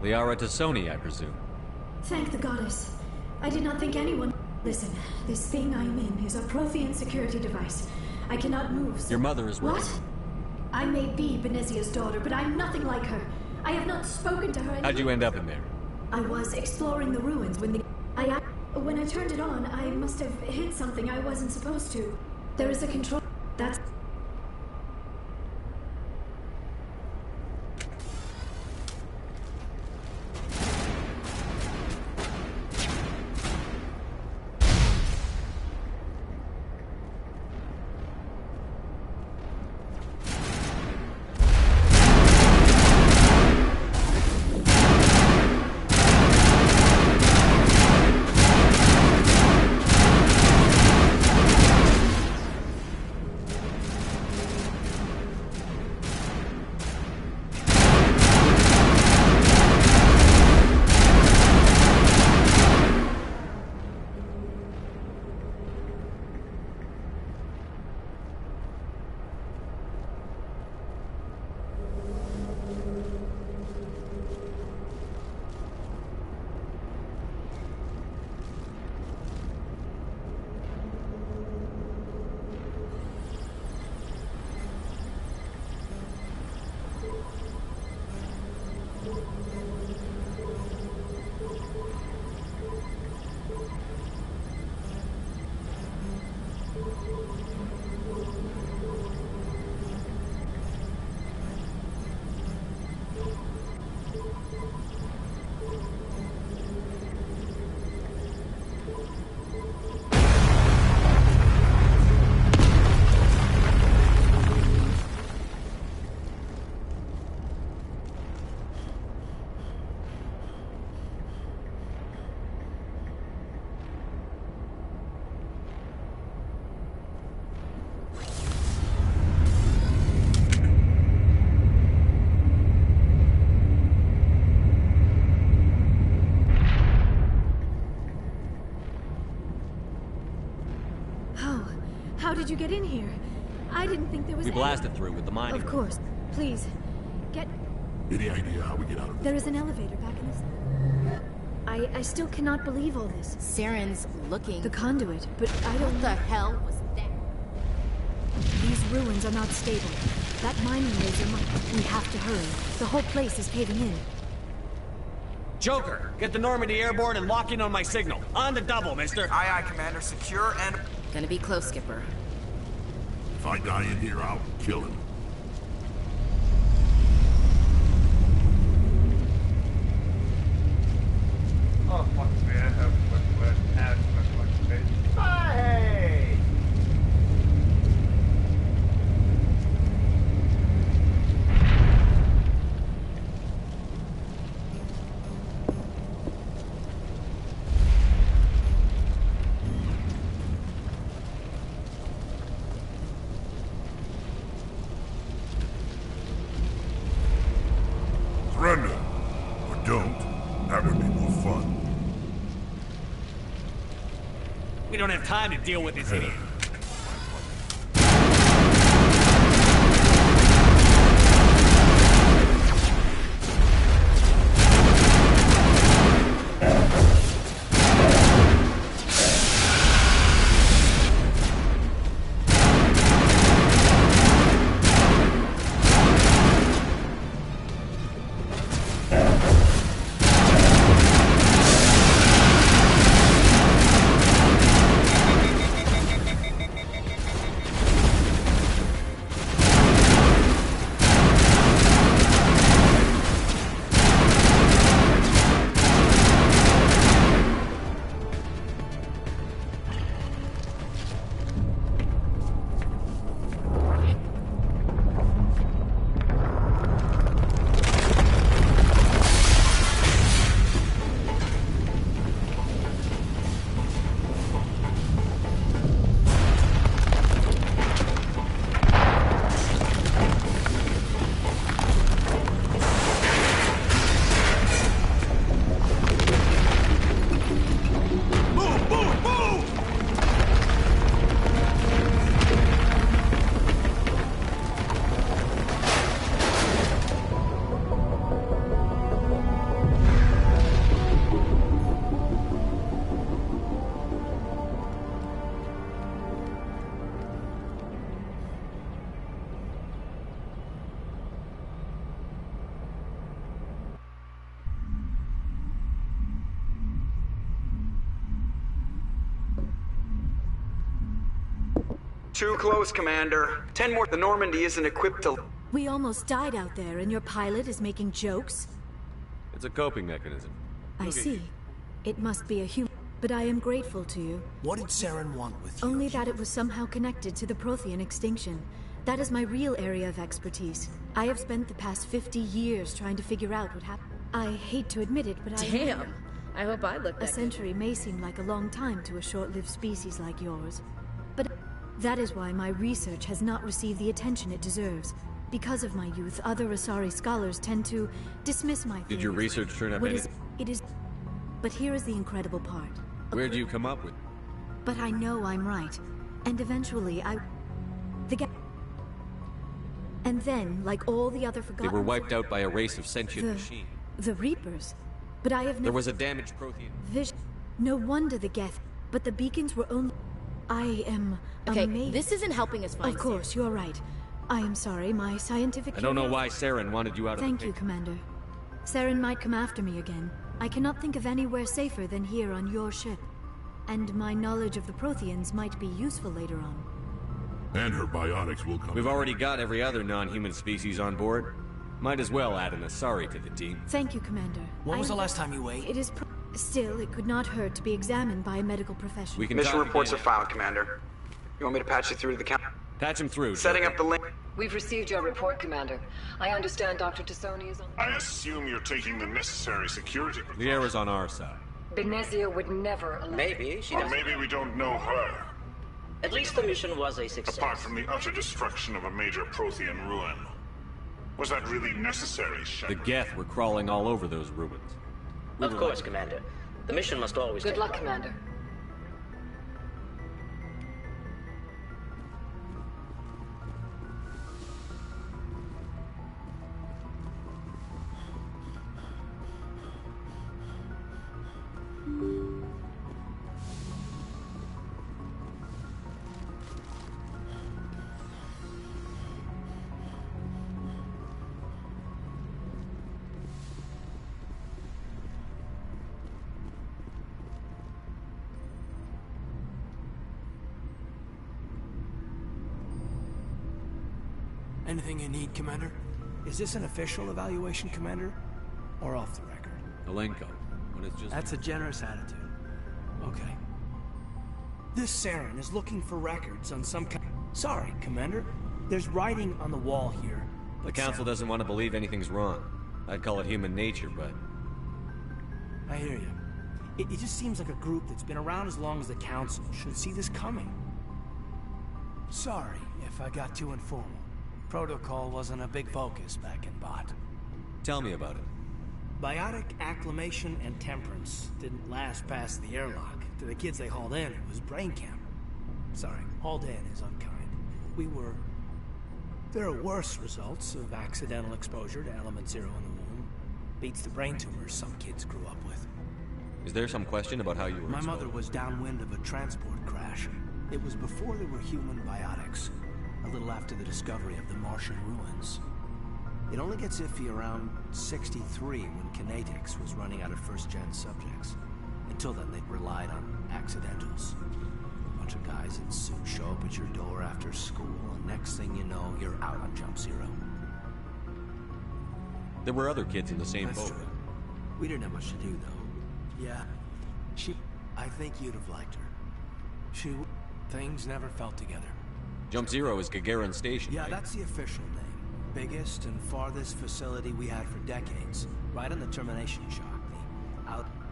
Liara Tassoni, I presume. Thank the goddess. I did not think anyone... Listen, this thing I'm in is a Prothean security device. I cannot move, so... Your mother is right. What? I may be Benezia's daughter, but I'm nothing like her. I have not spoken to her in... How'd you end up in there? I was exploring the ruins when when I turned it on, I must have hit something I wasn't supposed to. There is a control... That's... How did you get in here? I didn't think there was... We blasted through with the mining. Of course. Please, get... Any idea how we get out of There is an elevator back in this... I still cannot believe all this. Saren's looking... The conduit, but I don't... What the hell was that? These ruins are not stable. That mining laser might... We have to hurry. The whole place is caving in. Joker, get the Normandy airborne and lock in on my signal. On the double, mister. Aye, aye, Commander. Secure and... Gonna be close, Skipper. If I die in here, I'll kill him. Oh, fuck, man. I have much space. Hey! Surrender. Or don't. That would be more fun. We don't have time to deal with this idiot. Too close, Commander. 10 more. The Normandy isn't equipped to... We almost died out there, and your pilot is making jokes? It's a coping mechanism. I see. It must be a human. But I am grateful to you. What did Saren want with you? Only that it was somehow connected to the Prothean extinction. That is my real area of expertise. I have spent the past 50 years trying to figure out what happened. I hate to admit it, but Damn. I hope I look A that century may seem like a long time to a short-lived species like yours. But that is why my research has not received the attention it deserves. Because of my youth, other Asari scholars tend to dismiss my theories. Did your research turn up anything? It is... But here is the incredible part. Where'd you come up with? But I know I'm right. And eventually And then, like all the other forgotten... They were wiped out by a race of sentient machines. The Reapers. But I have never... There was a damaged Prothean. Vision. No wonder the Geth... But the beacons were only... I am Okay, amazed. this isn't helping us find Of course, you're right. I am sorry, my scientific... I don't know why Saren wanted you out of the Thank you, picture. Commander. Saren might come after me again. I cannot think of anywhere safer than here on your ship. And my knowledge of the Protheans might be useful later on. And her biotics will come. We've already got every other non-human species on board. Might as well add an Asari to the team. Thank you, Commander. When was the last time you ate? It is... Still, it could not hurt to be examined by a medical professional. We can Mission talk reports are again. filed, Commander. You want me to patch you through to the camp? Patch him through. Setting Joker. up the link. We've received your report, Commander. I understand Dr. Tassoni is on... I assume you're taking the necessary security precautions. The error's on our side. Benezia would never allow... Maybe she Or doesn't. maybe we don't know her. At least the mission was a success. Apart from the utter destruction of a major Prothean ruin. Was that really necessary, The Shepard? Geth were crawling all over those ruins. Of course, Commander. The mission must always Good take luck, priority. Commander. Anything you need, Commander? Is this an official evaluation, Commander? Or off the record? Alenko. When it's just... That's a generous attitude. Okay. This Saren is looking for records on some kind... Sorry, Commander. There's writing on the wall here. The But Council doesn't want to believe anything's wrong. I'd call it human nature, but... I hear you. It just seems like a group that's been around as long as the Council should see this coming. Sorry if I got too informal. Protocol wasn't a big focus back in Bot. Tell me about it. Biotic acclimation and temperance didn't last past the airlock. To the kids they hauled in, it was brain camp. Sorry, hauled in is unkind. There are worse results of accidental exposure to element zero in the womb. Beats the brain tumors some kids grew up with. Is there some question about how you were My exposed? mother was downwind of a transport crash. It was before there were human biotics. A little after the discovery of the Martian ruins. It only gets iffy around 63 when Kinetics was running out of first-gen subjects. Until then, they'd relied on accidentals. A bunch of guys in suits show up at your door after school, and next thing you know, you're out on Jump Zero. There were other kids in the same That's boat. true. We didn't have much to do, though. Yeah. I think you'd have liked her. Things never felt together. Jump Zero is Gagarin Station, Yeah, right? that's the official name. Biggest and farthest facility we had for decades. Right on the termination shock.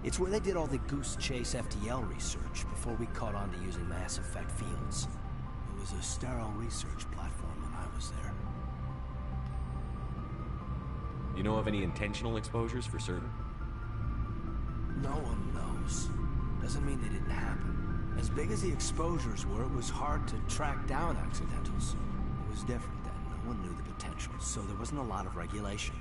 It's where they did all the Goose Chase FTL research before we caught on to using mass effect fields. It was a sterile research platform when I was there. You know of any intentional exposures for certain? No one knows. Doesn't mean they didn't happen. As big as the exposures were, it was hard to track down accidentals. It was different then. No one knew the potential, so there wasn't a lot of regulation.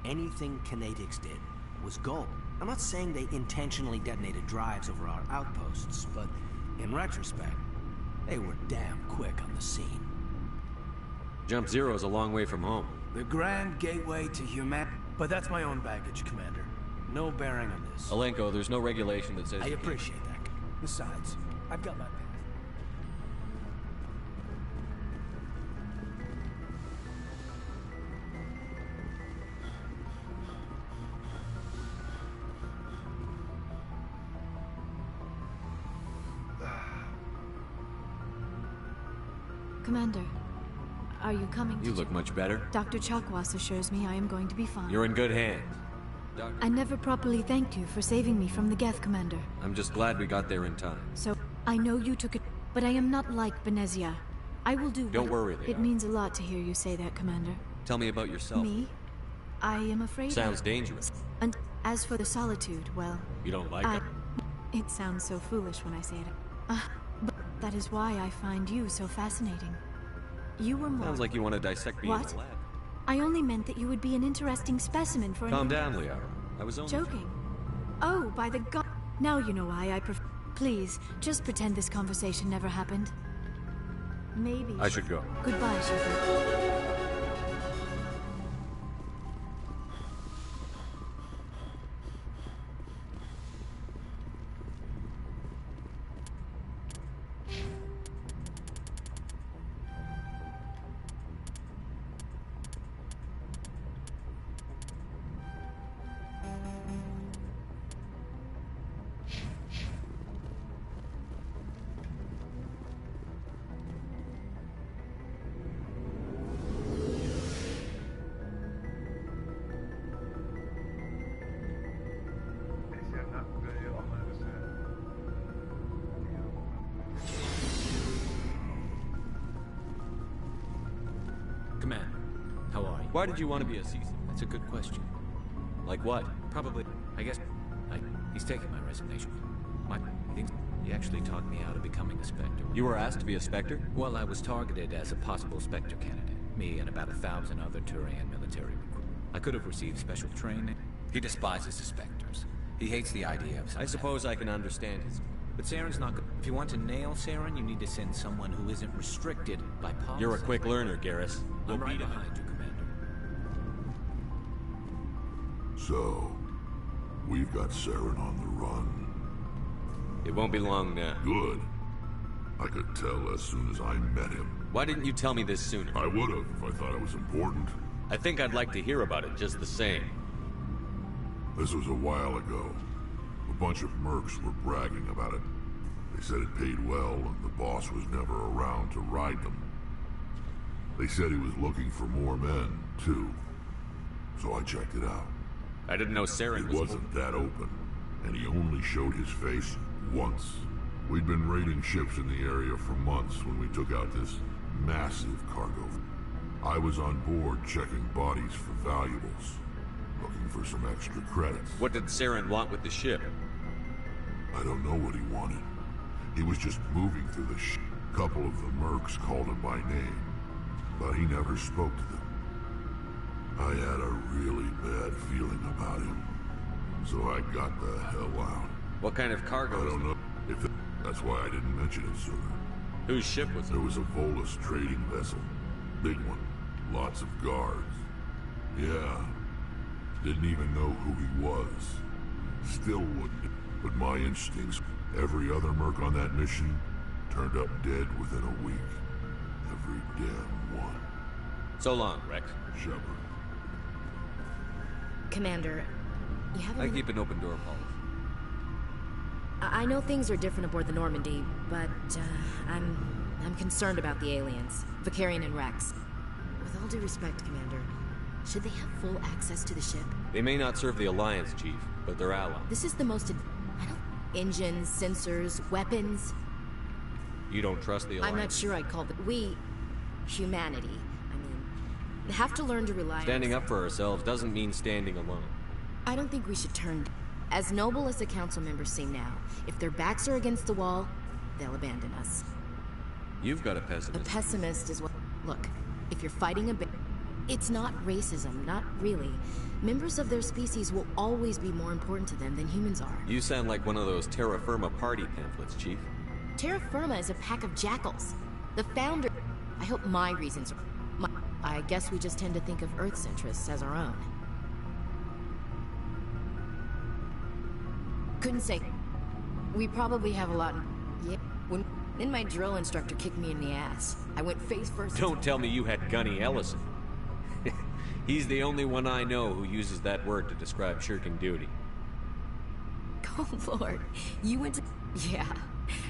Anything Kinetics did was gold. I'm not saying they intentionally detonated drives over our outposts, but in retrospect, they were damn quick on the scene. Jump Zero is a long way from home. The grand gateway to humanity. But that's my own baggage, Commander. No bearing on this. Alenko, there's no regulation that says... I you can't- appreciate that. Besides, I've got my path. Commander, are you coming to... You look much better. Dr. Chakwas assures me I am going to be fine. You're in good hands. I never properly thanked you for saving me from the Geth, Commander. I'm just glad we got there in time. So, I know you took it, but I am not like Benezia. I will do... Don't worry, Leo. It means a lot to hear you say that, Commander. Tell me about yourself. Me? I am afraid... Sounds dangerous. And as for the solitude, well... You don't like it? It sounds so foolish when I say it. But that is why I find you so fascinating. You were more... Sounds like you want to dissect me in the lab. I only meant that you would be an interesting specimen for... Calm down, Leo. I was only... Joking. Oh, by the god... Now you know why I prefer... Please, just pretend this conversation never happened. Maybe... I should go. Goodbye, Shepard. Commander, how are you? Why did you want to be a CC? That's a good question. Like what? Probably, I guess, he's taking my resignation. He actually talked me out of becoming a Spectre. You were asked to be a Spectre? Well, I was targeted as a possible Spectre candidate. Me and about 1,000 other Turian military recruits. I could have received special training. He despises the Spectres. He hates the idea of... I suppose I can understand his... But Saren's not good. If you want to nail Saren, you need to send someone who isn't restricted by policy. You're a quick learner, Garrus. I'm right behind you, Commander. So, we've got Saren on the run. It won't be long now. Good. I could tell as soon as I met him. Why didn't you tell me this sooner? I would have if I thought it was important. I think I'd like to hear about it just the same. This was a while ago. A bunch of mercs were bragging about it. They said it paid well and the boss was never around to ride them. They said he was looking for more men, too. So I checked it out. I didn't know Saren was... It wasn't that open, and he only showed his face once. We'd been raiding ships in the area for months when we took out this massive cargo. I was on board checking bodies for valuables, looking for some extra credits. What did Saren want with the ship? I don't know what he wanted. He was just moving through the ship. A couple of the mercs called him by name, but he never spoke to them. I had a really bad feeling about him, so I got the hell out. What kind of cargo? I don't know. That's why I didn't mention it sooner. Whose ship was it? There was a Volus trading vessel. Big one. Lots of guards. Yeah. Didn't even know who he was. Still wouldn't. But my instincts, every other merc on that mission turned up dead within a week. Every damn one. So long, Rex. Shepard. Commander, you haven't... I keep an open door policy. I know things are different aboard the Normandy, but I'm concerned about the aliens, Vicarian and Rex. With all due respect, Commander, should they have full access to the ship? They may not serve the Alliance, Chief, but they're allies. This is the most... engines, sensors, weapons. You don't trust the Alliance? I'm not sure I'd call them... We... humanity. I mean, have to learn to rely on... Standing up for ourselves doesn't mean standing alone. I don't think we should turn... As noble as the council members seem now, if their backs are against the wall, they'll abandon us. You've got a pessimist. A pessimist is what... Look, if you're fighting a... It's not racism, not really. Members of their species will always be more important to them than humans are. You sound like one of those Terra Firma party pamphlets, Chief. Terra Firma is a pack of jackals. The founder... I hope my reasons are... I guess we just tend to think of Earth's interests as our own. Couldn't say. We probably have a lot... Yeah. Then my drill instructor kicked me in the ass. I went face first... Don't tell me you had Gunny Ellison. He's the only one I know who uses that word to describe shirking duty. Oh, Lord. You went to... Yeah.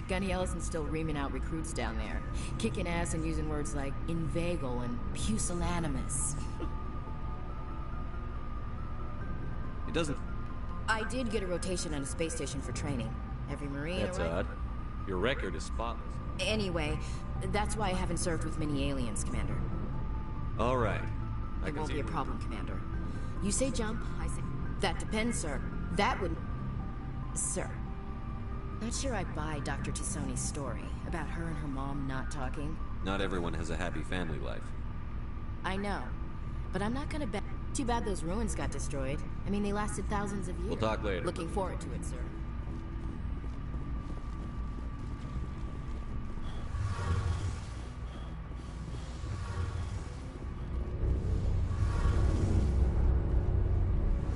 Gunny Ellison's still reaming out recruits down there, kicking ass and using words like inveigle and pusillanimous. It doesn't... I did get a rotation on a space station for training. Every Marine... That's odd. Your record is spotless. Anyway, that's why I haven't served with many aliens, Commander. All right. It won't be a problem, Commander. You say jump, I say... That depends, sir. That would... Sir. Not sure I buy Dr. Tisoni's story about her and her mom not talking. Not everyone has a happy family life. I know. But I'm not gonna bet... Too bad those ruins got destroyed. I mean, they lasted thousands of years. We'll talk later. Looking forward to it, sir.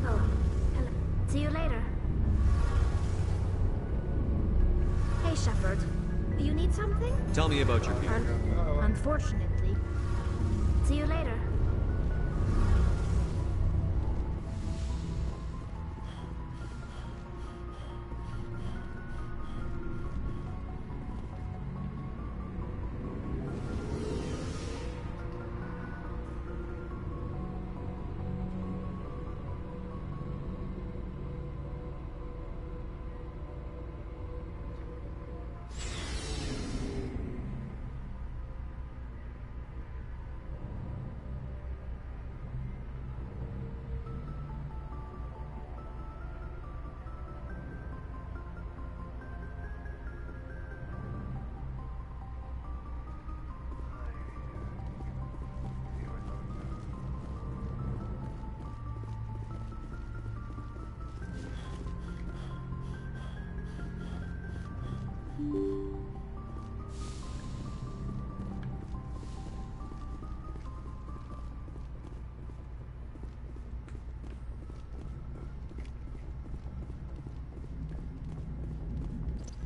Oh, hello. See you later. Hey, Shepard. You need something? Tell me about your people. Unfortunately. See you later.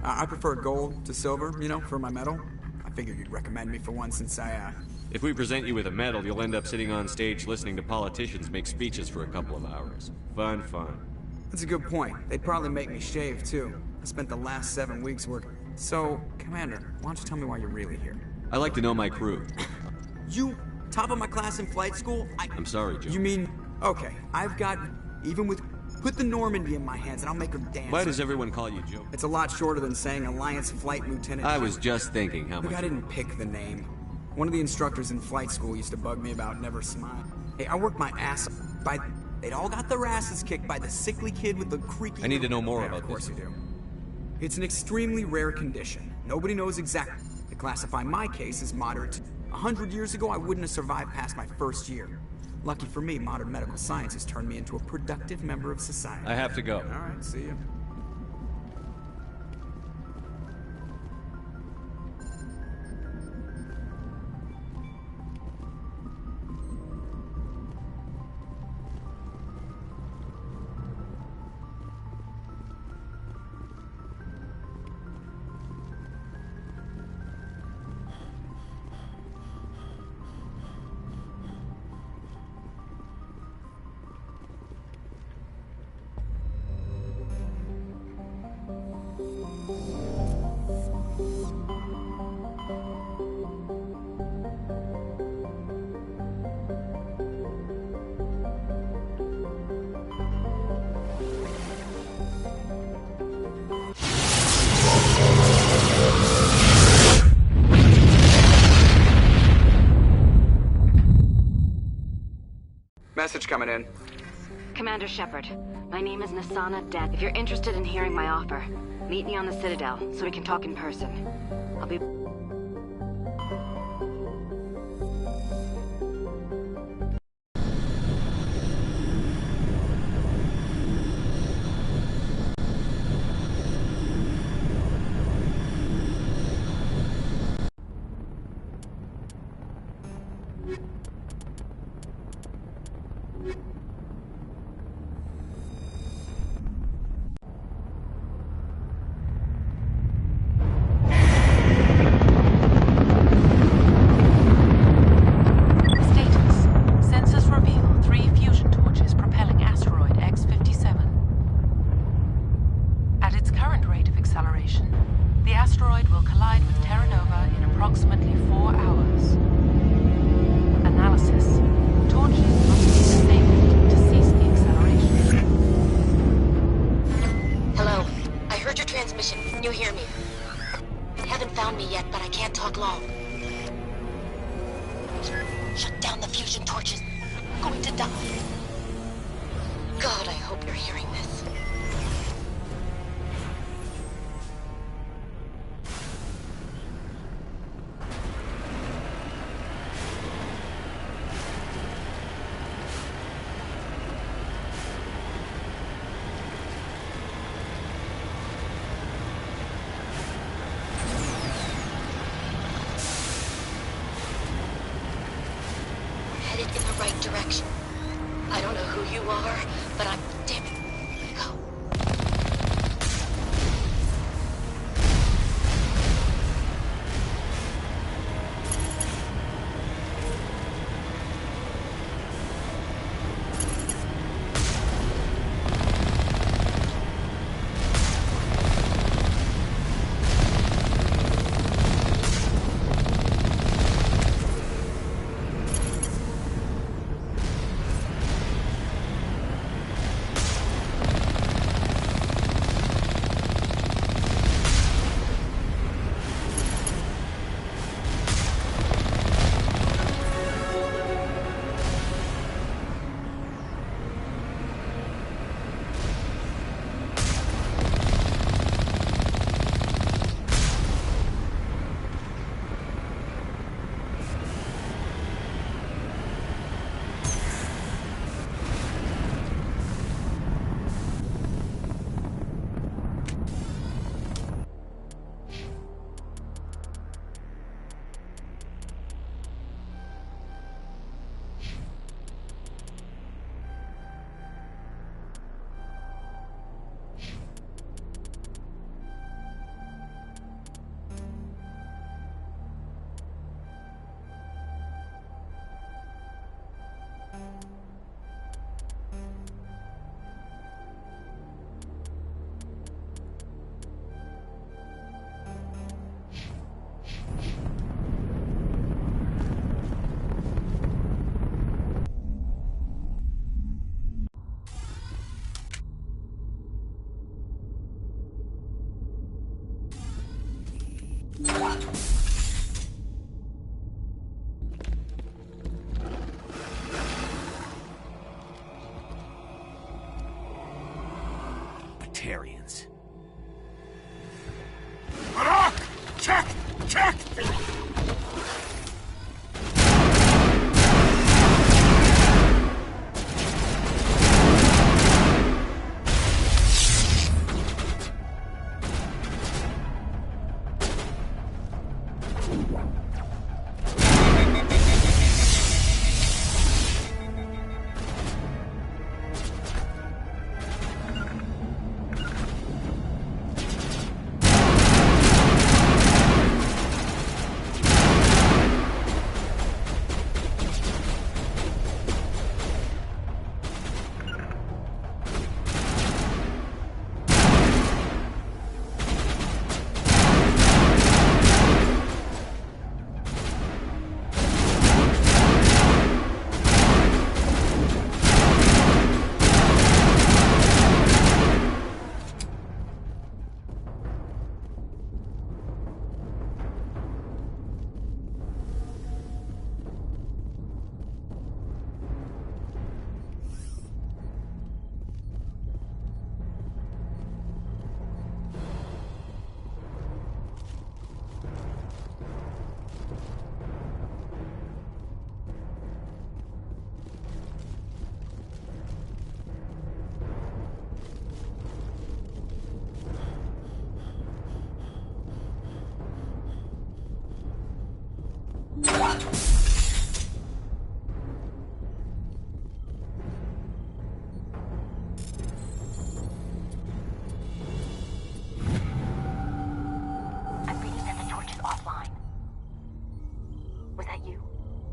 I prefer gold to silver, you know, for my medal. I figured you'd recommend me for one since If we present you with a medal, you'll end up sitting on stage listening to politicians make speeches for a couple of hours. Fun, fun. That's a good point. They'd probably make me shave, too. I spent the last 7 weeks working. So, Commander, why don't you tell me why you're really here? I like to know my crew. You? Top of my class in flight school? I'm sorry, Joe. You mean... Okay, I've got... Even with... Put the Normandy in my hands and I'll make her dance. Why does everyone call you Joe? It's a lot shorter than saying Alliance Flight Lieutenant. I was just thinking how much... Look, I didn't pick the name. One of the instructors in flight school used to bug me about never smiling. Hey, I worked my ass off by... They'd all got their asses kicked by the sickly kid with the creaky... I need to know more about this. Of course you do. It's an extremely rare condition. Nobody knows exactly. They classify my case as moderate. 100 years ago, I wouldn't have survived past my first year. Lucky for me, modern medical science has turned me into a productive member of society. I have to go. All right, see you. Message coming in. Commander Shepard, my name is Nasana Det. If you're interested in hearing my offer, meet me on the Citadel so we can talk in person. I'll be... The The asteroid will collide with Terra Nova in approximately 4 hours. Analysis. Torches must be disabled to cease the acceleration. Hello. I heard your transmission. Can you hear me? Haven't found me yet, but I can't talk long. Shut down the fusion torches. I'm going to die. God, I hope you're hearing this. Headed in the right direction. I don't know who you are, but I'm... Damn it. Go. Batarians. Check! Check!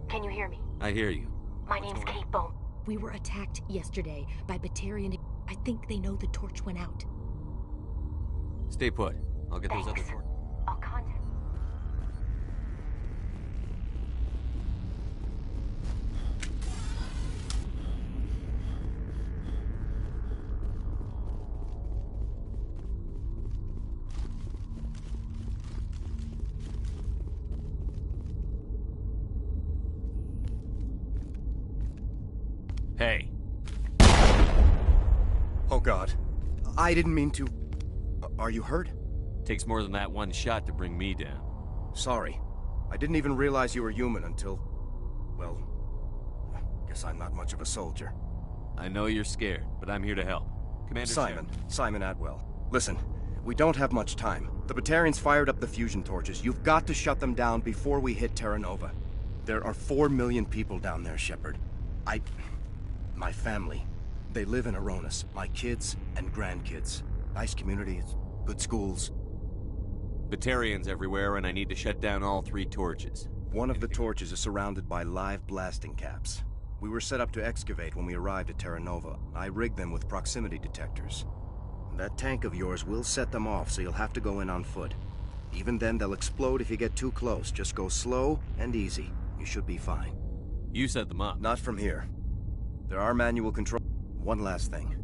Can you hear me? I hear you. My name's Kate Bone. We were attacked yesterday by Batarian. I think they know the torch went out. Stay put. I'll get those other torches. Hey. Oh God. I didn't mean to... Are you hurt? Takes more than that one shot to bring me down. Sorry. I didn't even realize you were human until... Well... Guess I'm not much of a soldier. I know you're scared, but I'm here to help. Commander Simon Atwell. Listen, we don't have much time. The Batarians fired up the fusion torches. You've got to shut them down before we hit Terra Nova. There are 4 million people down there, Shepard. My family. They live in Aronis. My kids and grandkids. Nice communities, good schools. Batarians everywhere, and I need to shut down all 3 torches. One of the torches is surrounded by live blasting caps. We were set up to excavate when we arrived at Terra Nova. I rigged them with proximity detectors. That tank of yours will set them off, so you'll have to go in on foot. Even then, they'll explode if you get too close. Just go slow and easy. You should be fine. You set them up. Not from here. There are manual control. One last thing.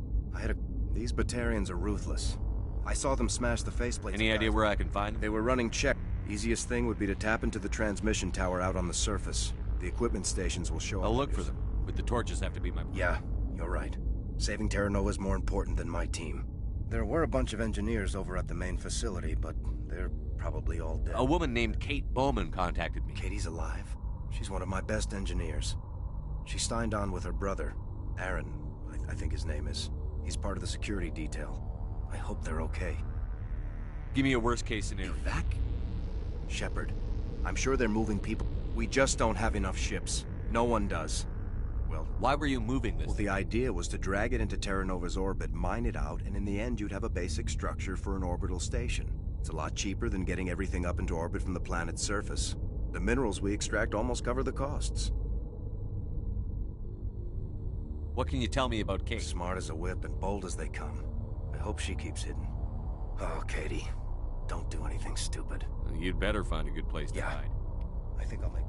These Batarians are ruthless. I saw them smash the faceplates. Any idea where I can find them? They were running check. Easiest thing would be to tap into the transmission tower out on the surface. The equipment stations will show up. I'll look for them, but the torches have to be my... Yeah, you're right. Saving Terra Nova is more important than my team. There were a bunch of engineers over at the main facility, but they're probably all dead. A woman named Kate Bowman contacted me. Katie's alive? She's one of my best engineers. She signed on with her brother, Aaron, I think his name is. He's part of the security detail. I hope they're okay. Give me a worst-case scenario. Back? Shepard, I'm sure they're moving people. We just don't have enough ships. No one does. Well, why were you moving this? Well, the idea was to drag it into Terra Nova's orbit, mine it out, and in the end you'd have a basic structure for an orbital station. It's a lot cheaper than getting everything up into orbit from the planet's surface. The minerals we extract almost cover the costs. What can you tell me about Kate? Smart as a whip and bold as they come. I hope she keeps hidden. Oh, Katie. Don't do anything stupid. You'd better find a good place to hide. I think I'll make...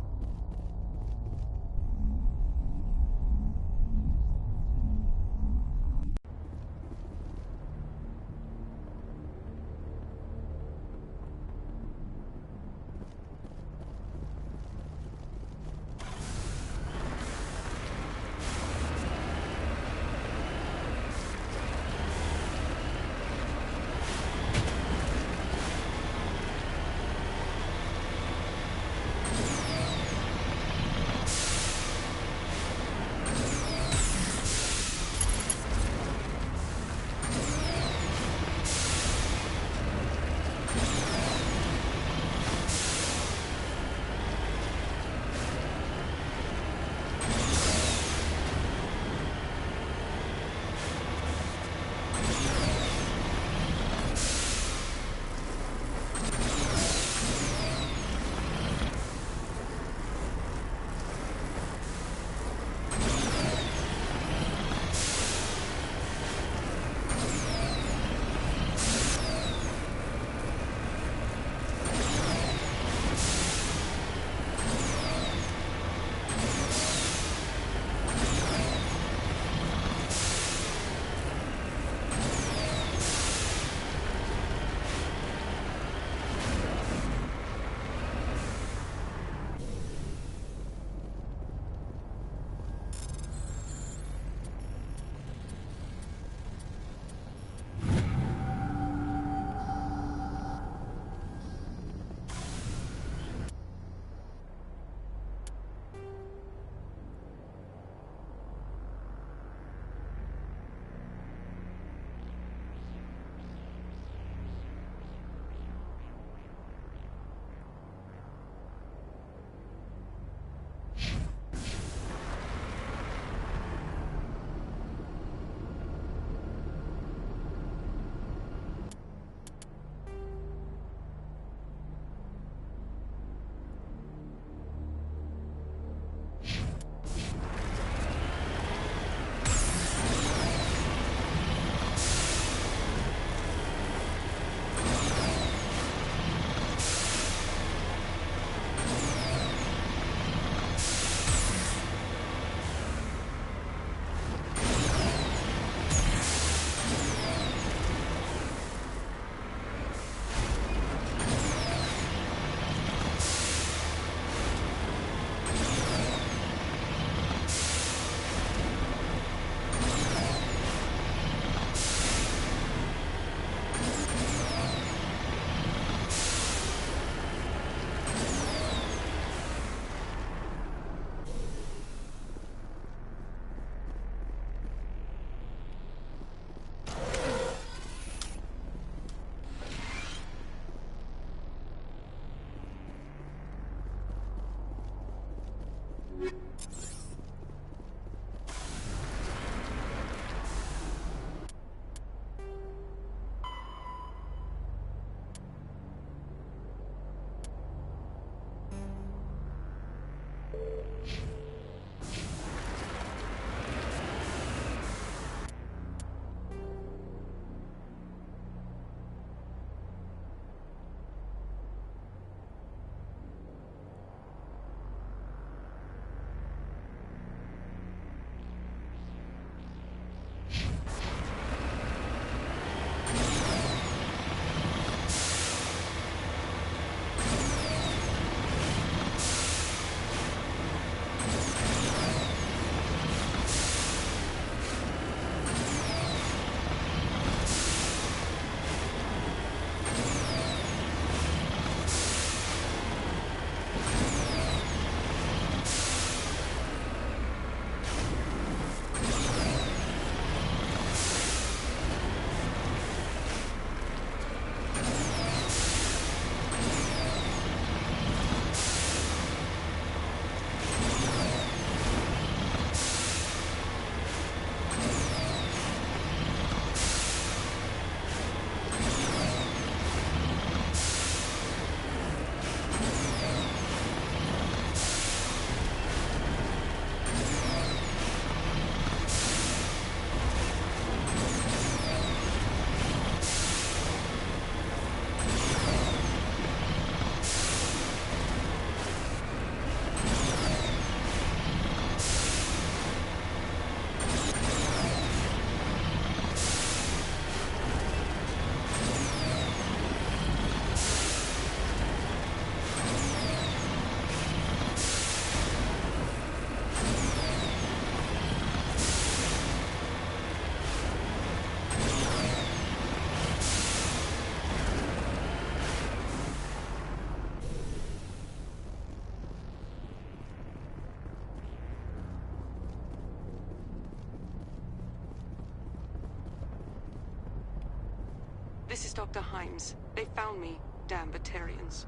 This is Dr. Himes. They found me, damn Batarians.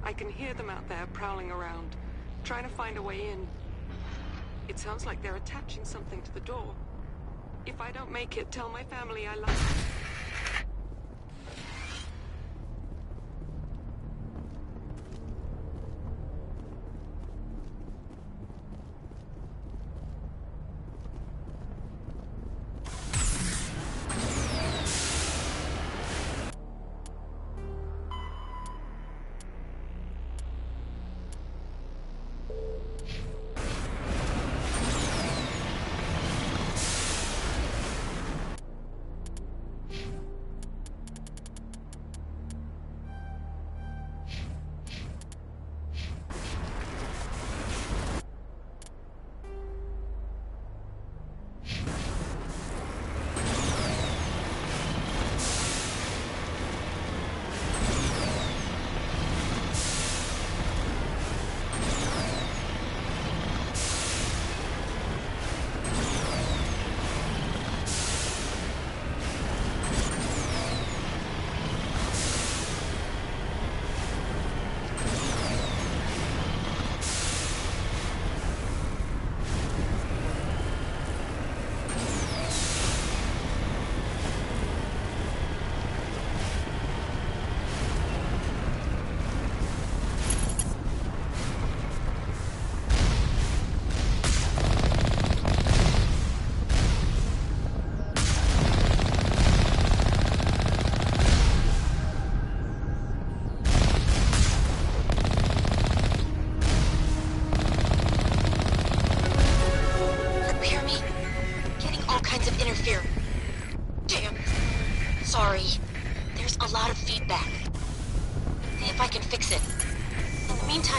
I can hear them out there prowling around, trying to find a way in. It sounds like they're attaching something to the door. If I don't make it, tell my family I love them.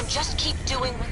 Just keep doing what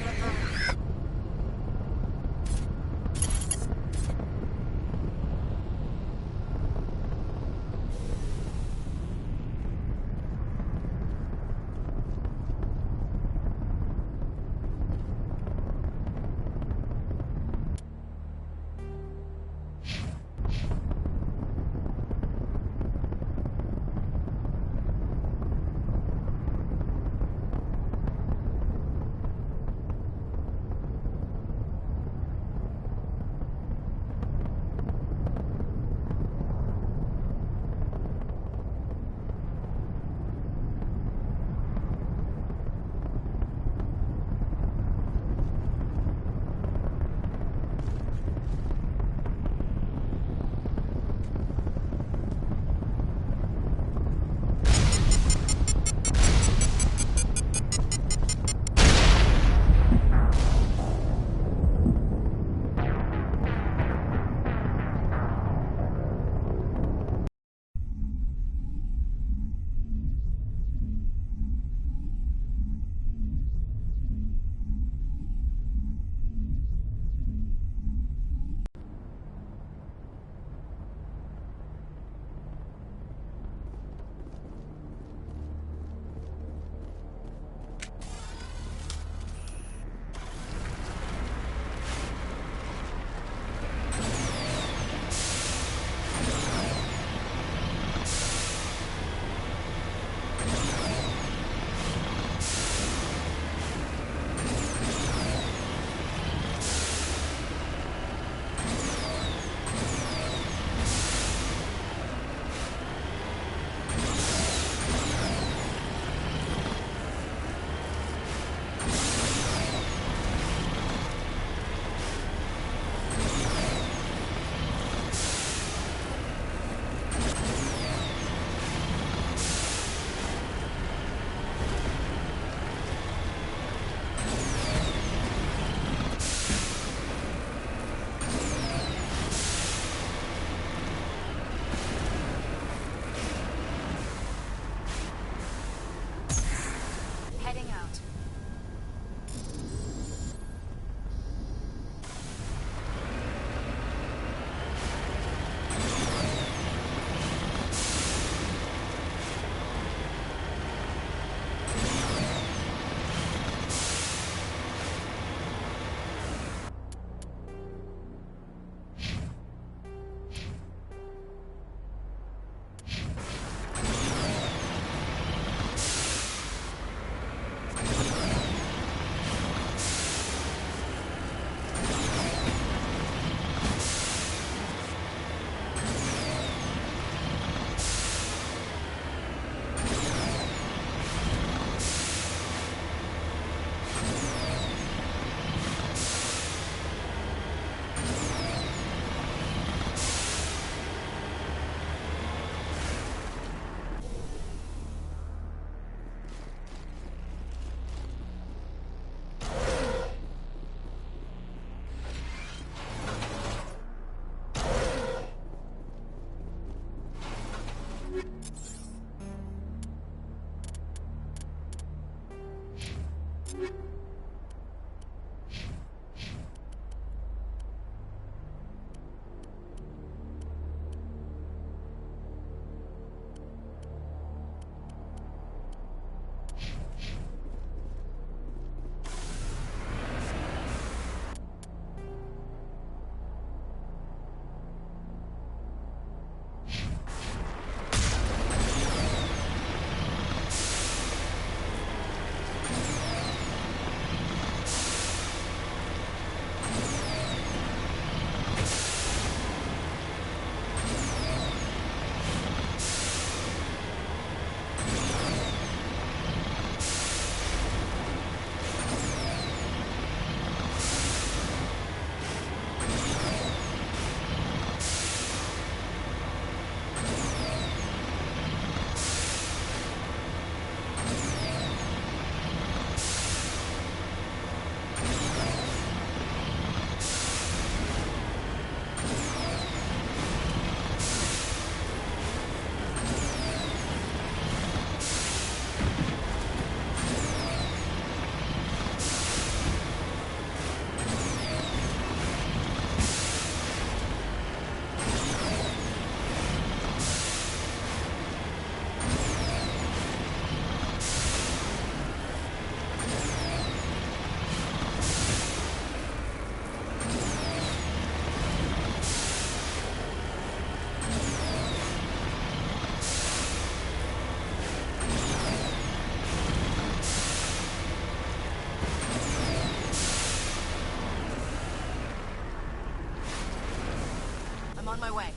On my way.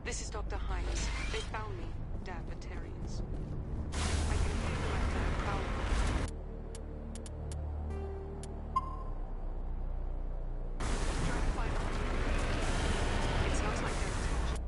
This is Dr. Himes. They found me, damn Batarians. I can hear them out there prowling. Trying to find out. It sounds like they're attached.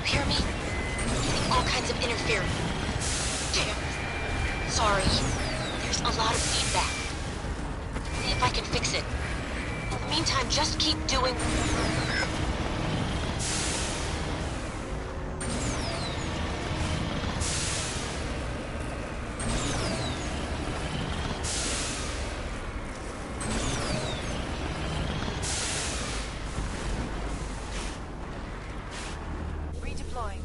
Hear me? Getting all kinds of interference. Damn. Sorry. There's a lot of feedback. See if I can fix it. In the meantime, just keep doing... Redeploying.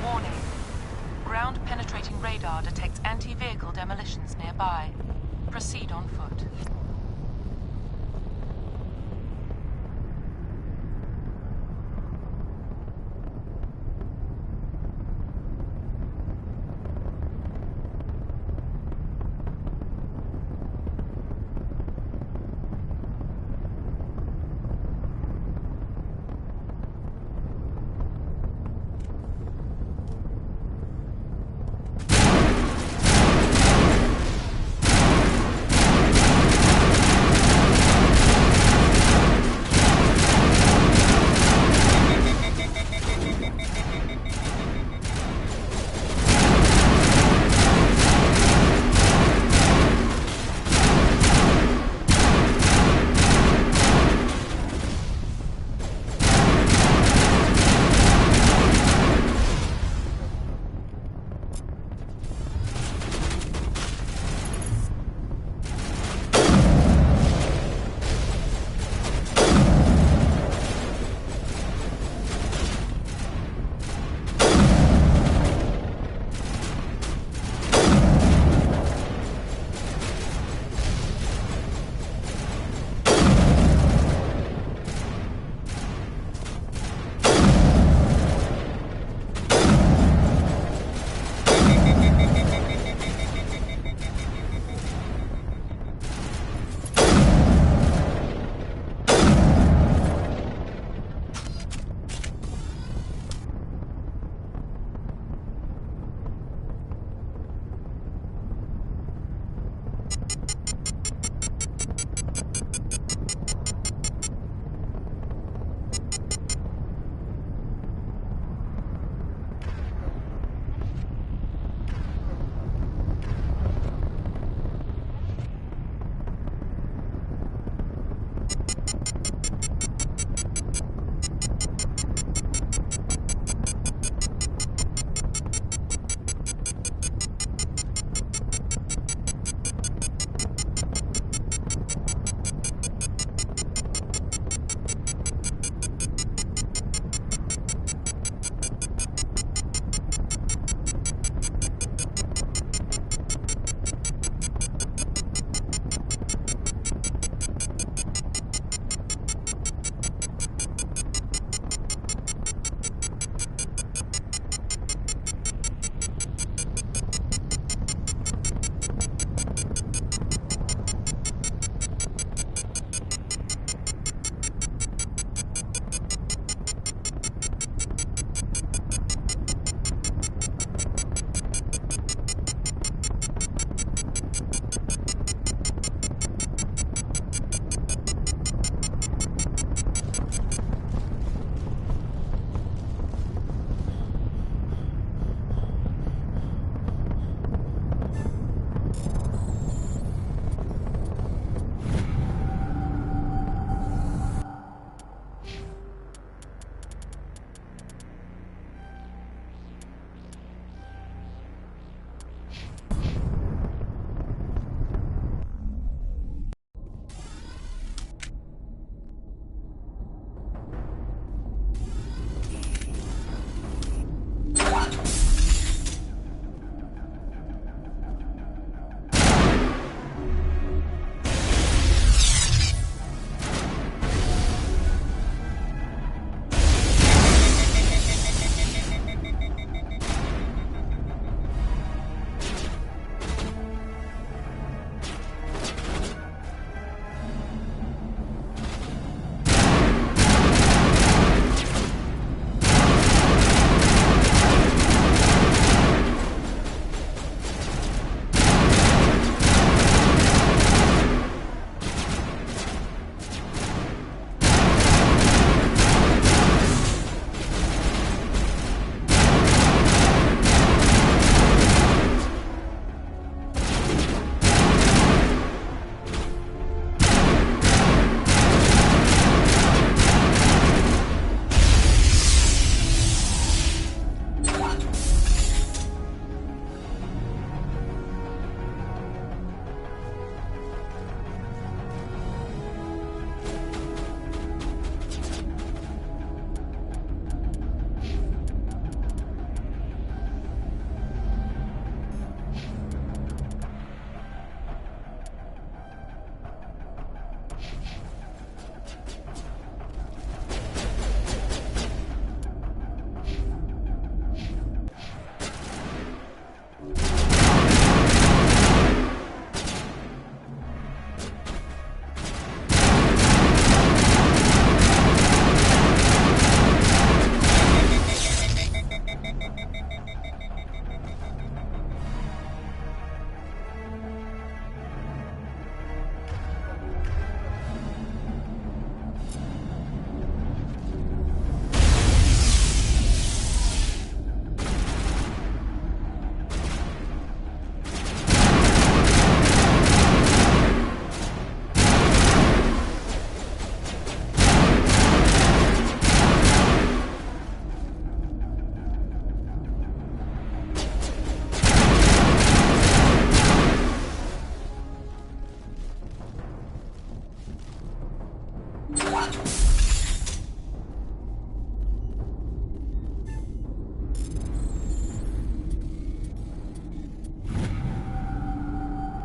Warning. Ground-penetrating radar detects anti-vehicle demolitions nearby. Proceed on foot.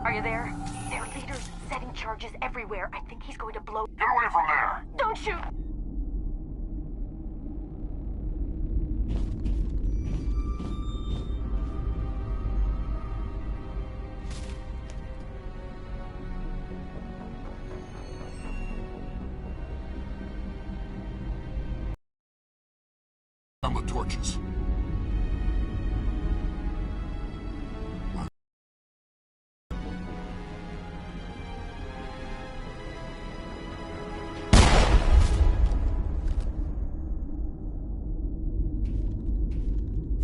Are you there? Their leader's setting charges everywhere. I think he's going to blow. Get away from there! Don't shoot! On the torches.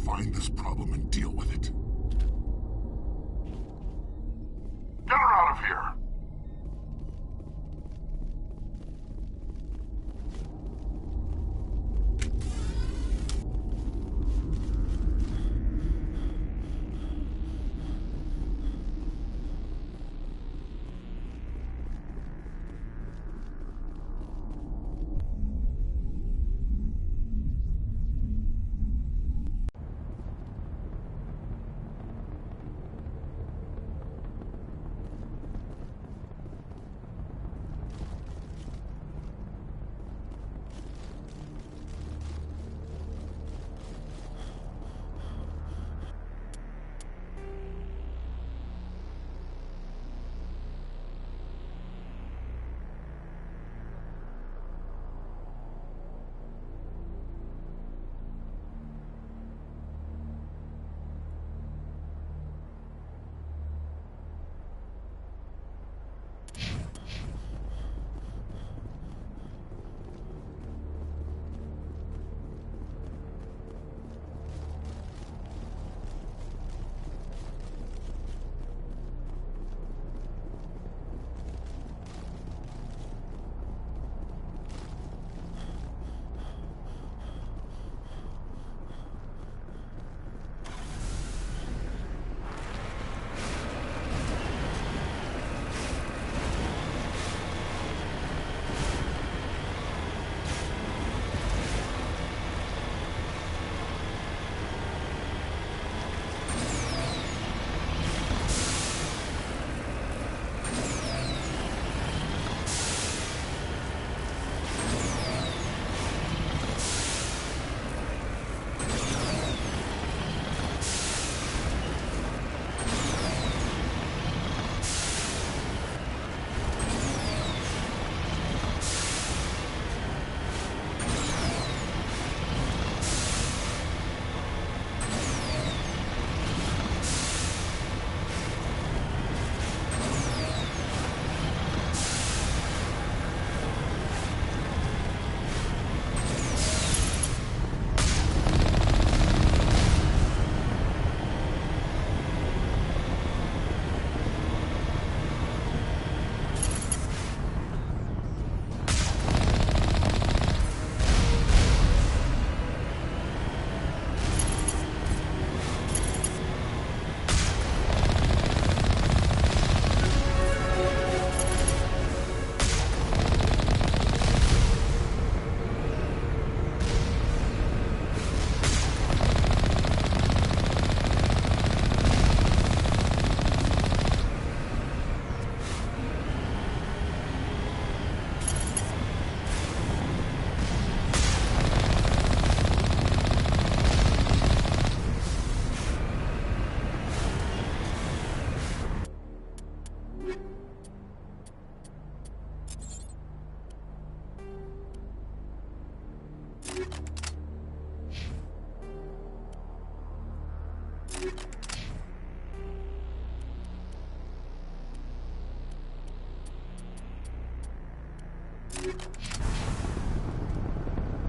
Find this problem and deal with it. Get her out of here!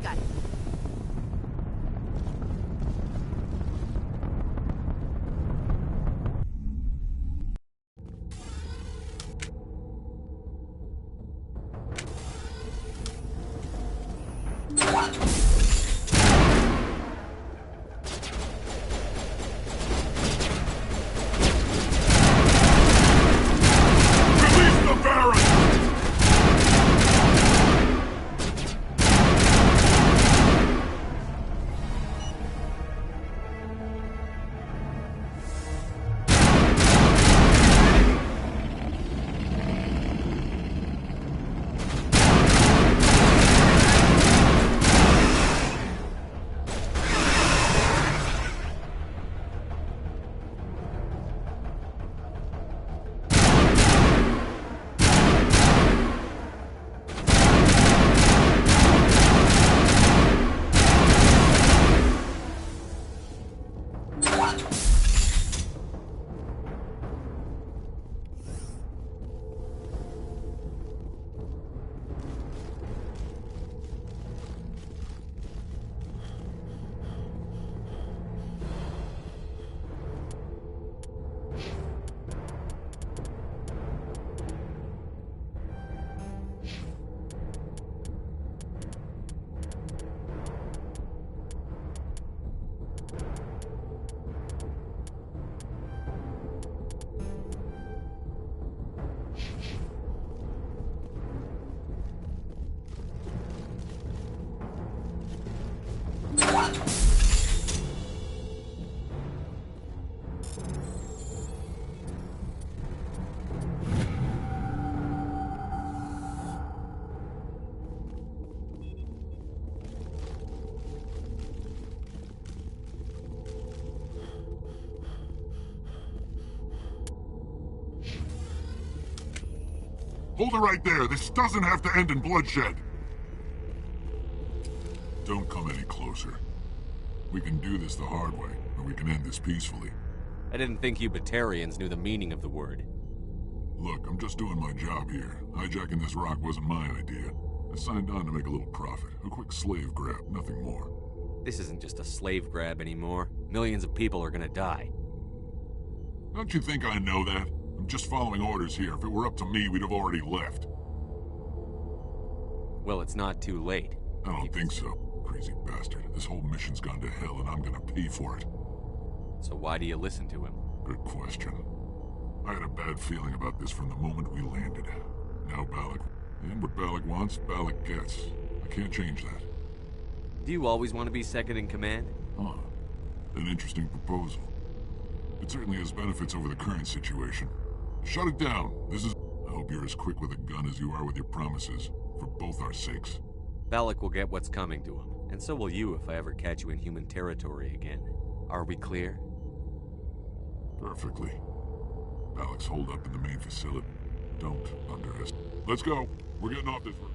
Got it. Release the Baron! Hold it right there. This doesn't have to end in bloodshed. Don't come any closer. We can do this the hard way, or we can end this peacefully. I didn't think you Batarians knew the meaning of the word. Look, I'm just doing my job here. Hijacking this rock wasn't my idea. I signed on to make a little profit. A quick slave grab, nothing more. This isn't just a slave grab anymore. Millions of people are gonna die. Don't you think I know that? I'm just following orders here. If it were up to me, we'd have already left. Well, it's not too late. I don't think so. Crazy bastard. This whole mission's gone to hell and I'm gonna pay for it. So why do you listen to him? Good question. I had a bad feeling about this from the moment we landed. Now Balak. And what Balak wants, Balak gets. I can't change that. Do you always want to be second in command? Huh. An interesting proposal. It certainly has benefits over the current situation. Shut it down. This is... I hope you're as quick with a gun as you are with your promises. For both our sakes. Balak will get what's coming to him. And so will you if I ever catch you in human territory again. Are we clear? Perfectly. Balak's holed up in the main facility. Don't underestimate. Let's go. We're getting off this road.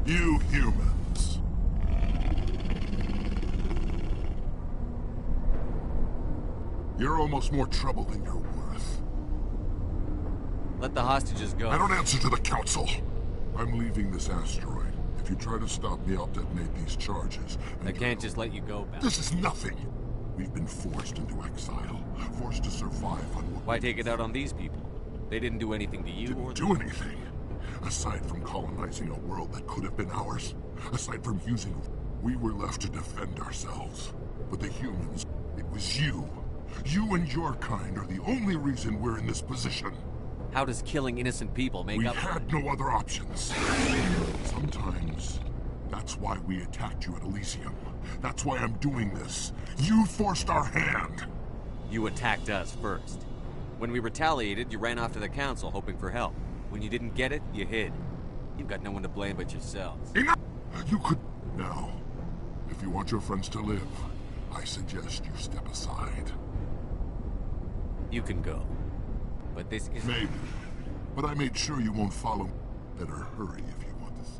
You humans. You're almost more trouble than you're worth. Let the hostages go. I don't answer to the Council. I'm leaving this asteroid. If you try to stop me, I'll detonate these charges. I can't just let you go back. This is nothing. We've been forced into exile. Forced to survive on what... Why take it out on these people? They didn't do anything to you or... do anything. Aside from colonizing a world that could have been ours. Aside from using... We were left to defend ourselves. But the humans, it was you. You and your kind are the only reason we're in this position. How does killing innocent people make up... We had no other options. Sometimes, That's why we attacked you at Elysium. That's why I'm doing this. You forced our hand! You attacked us first. When we retaliated, you ran off to the council hoping for help. When you didn't get it, you hid. You've got no one to blame but yourselves. Enough! You could... Now, if you want your friends to live, I suggest you step aside. You can go. But this is... Maybe. But I made sure you won't follow. Better hurry if you want this.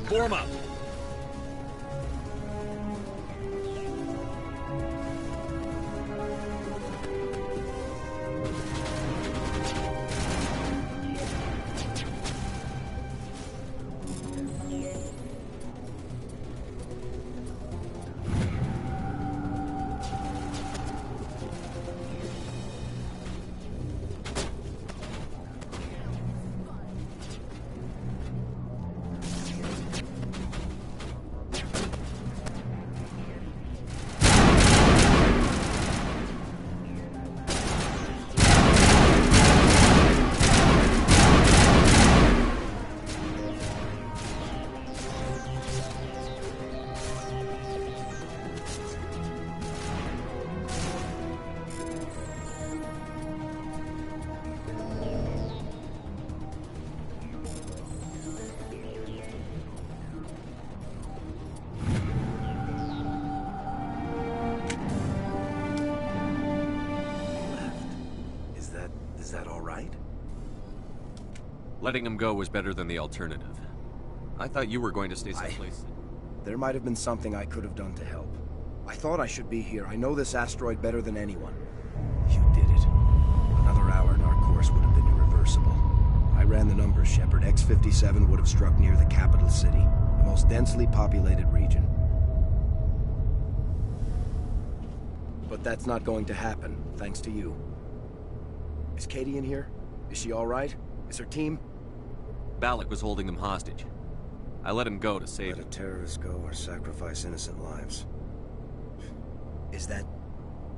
Form up! Is that all right? Letting him go was better than the alternative. I thought you were going to stay someplace. There might have been something I could have done to help. I thought I should be here. I know this asteroid better than anyone. You did it. Another hour and our course would have been irreversible. I ran the numbers, Shepard. X-57 would have struck near the capital city, the most densely populated region. But that's not going to happen, thanks to you. Is Katie in here? Is she all right? Is her team? Balak was holding them hostage. I let him go to save them. Let a terrorist go or sacrifice innocent lives. Is that...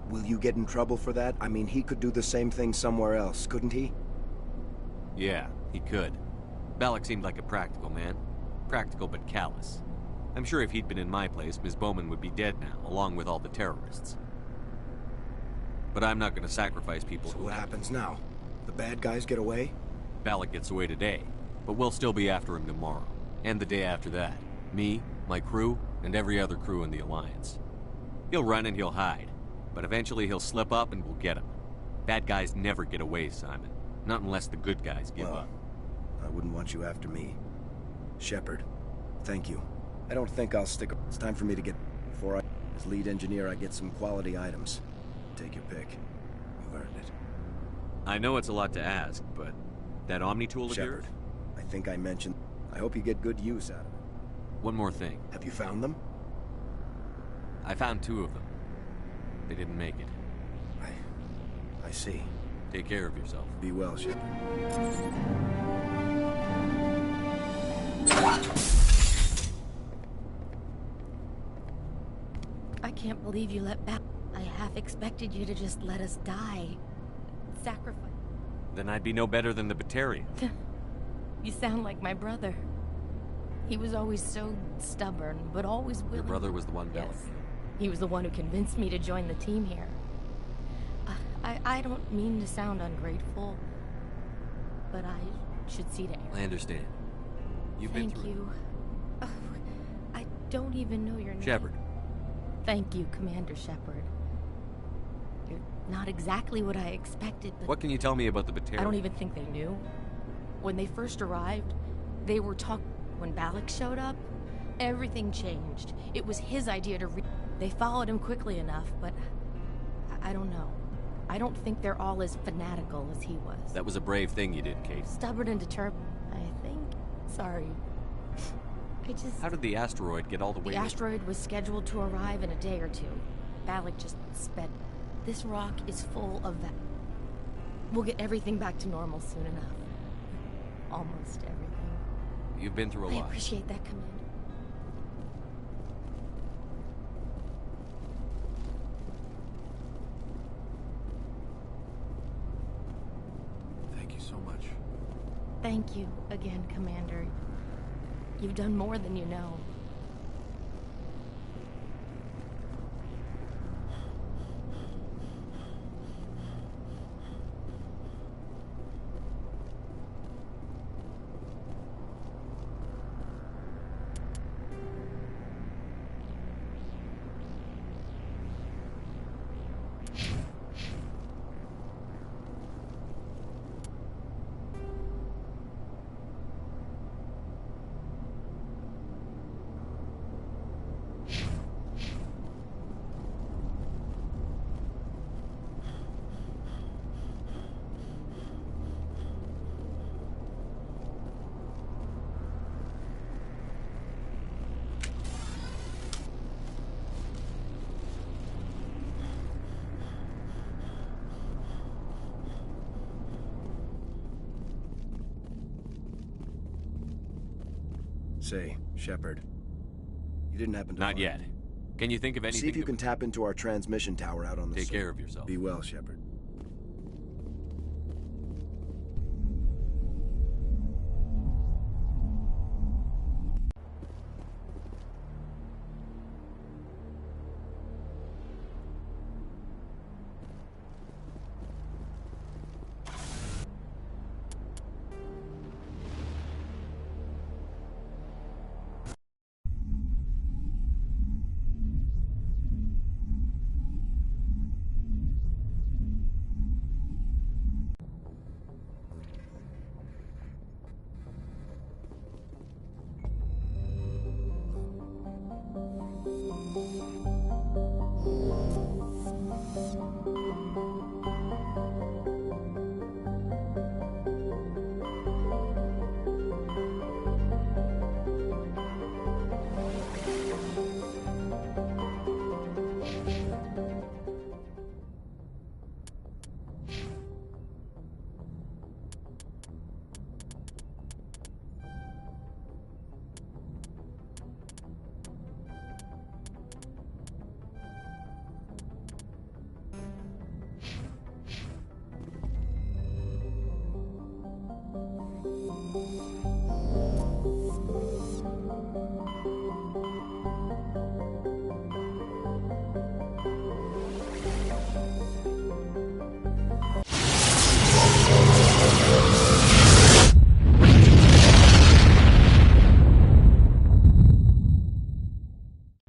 Will you get in trouble for that? I mean, he could do the same thing somewhere else, couldn't he? Yeah, he could. Balak seemed like a practical man. Practical but callous. I'm sure if he'd been in my place, Ms. Bowman would be dead now, along with all the terrorists. But I'm not going to sacrifice people So who... what happens now? The bad guys get away? Balak gets away today, but we'll still be after him tomorrow. And the day after that. Me, my crew, and every other crew in the Alliance. He'll run and he'll hide, but eventually he'll slip up and we'll get him. Bad guys never get away, Simon. Not unless the good guys give up. I wouldn't want you after me. Shepard, thank you. I don't think I'll stick... It's time for me to get... Before I... As lead engineer, I get some quality items. Take your pick. You've earned it. I know it's a lot to ask, but... That Omni tool of yours? Shepard, I think I mentioned... I hope you get good use out of it. One more thing. Have you found them? I found 2 of them. They didn't make it. I see. Take care of yourself. Be well, Shepard. I can't believe you let back. I half expected you to just let us die. Sacrifice. Then I'd be no better than the Batarian. You sound like my brother. He was always so stubborn, but always willing. Your brother was the one Balak. Yes. He was the one who convinced me to join the team here. I don't mean to sound ungrateful, but I should see to I understand. You've been through. Thank you. Oh, I don't even know your name. Shepard. Thank you, Commander Shepard. You're not exactly what I expected, but... What can you tell me about the Batarian? I don't even think they knew. When they first arrived, they were talking... When Balak showed up, everything changed. It was his idea to They followed him quickly enough, but I don't know. I don't think they're all as fanatical as he was. That was a brave thing you did, Kate. Stubborn and determined, I think. Sorry. I just... How did the asteroid get all the way... The asteroid was scheduled to arrive in a day or two. Balak just sped. This rock is full of that. We'll get everything back to normal soon enough. Almost everything. You've been through a lot. I appreciate that, Commander. Thank you so much. Thank you again, Commander. You've done more than you know. Say, Shepard, you didn't happen to Not yet. Can you think of anything? See if you can tap into our transmission tower out on the Take care of yourself. Be well, Shepard.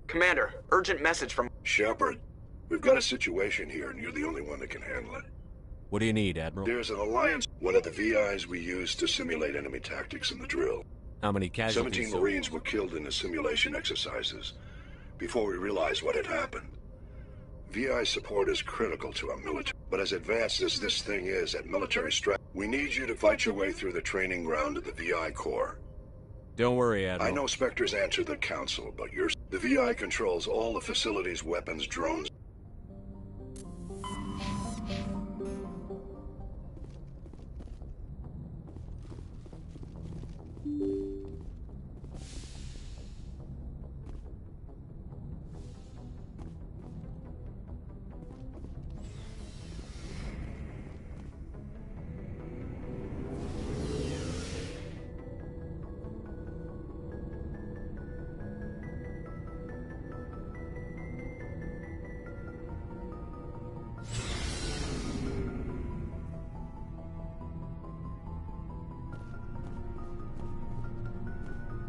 Commander, urgent message from... Shepard, we've got a situation here, and you're the only one that can handle it. What do you need, Admiral? There's an alliance. One of the VIs we used to simulate enemy tactics in the drill. How many casualties? 17 Marines were killed in the simulation exercises before we realized what had happened. VI support is critical to our military, but as advanced as this thing is at military strength, we need you to fight your way through the training ground of the VI Corps. Don't worry, Admiral. I know Spectres answer the Council, but the VI controls all the facilities, weapons, drones.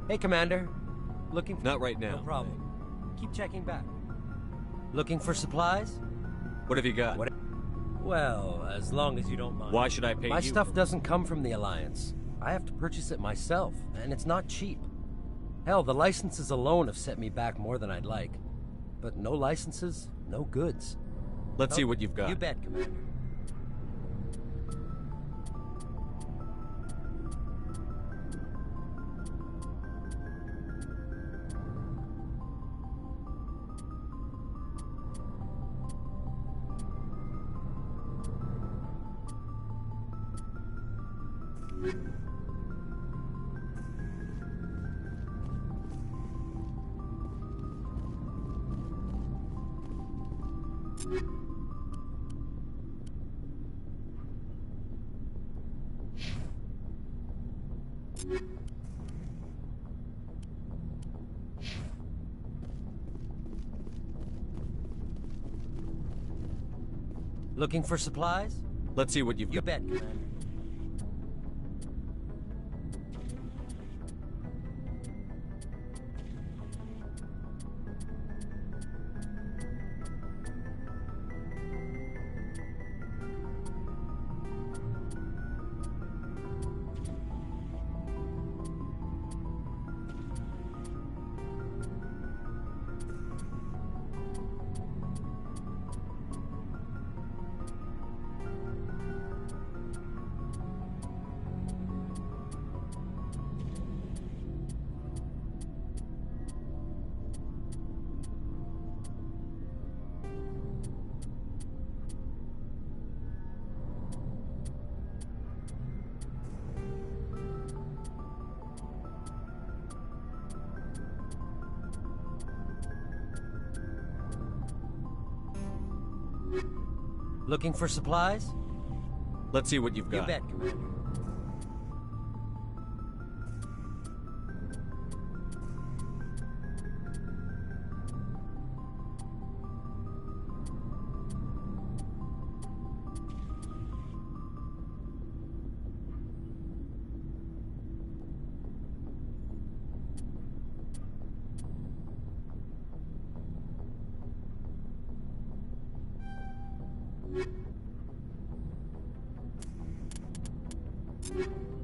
Hey, Commander. Looking for... Not right now. No problem. Keep checking back. Looking for supplies? What have you got? Well, as long as you don't mind. Why should I pay you? My stuff doesn't come from the Alliance. I have to purchase it myself, and it's not cheap. Hell, the licenses alone have set me back more than I'd like. But no licenses, no goods. Let's see what you've got. You bet, Commander. Looking for supplies? Let's see what you've got. You bet, Commander. Looking for supplies? Let's see what you've got. You bet, Commander. You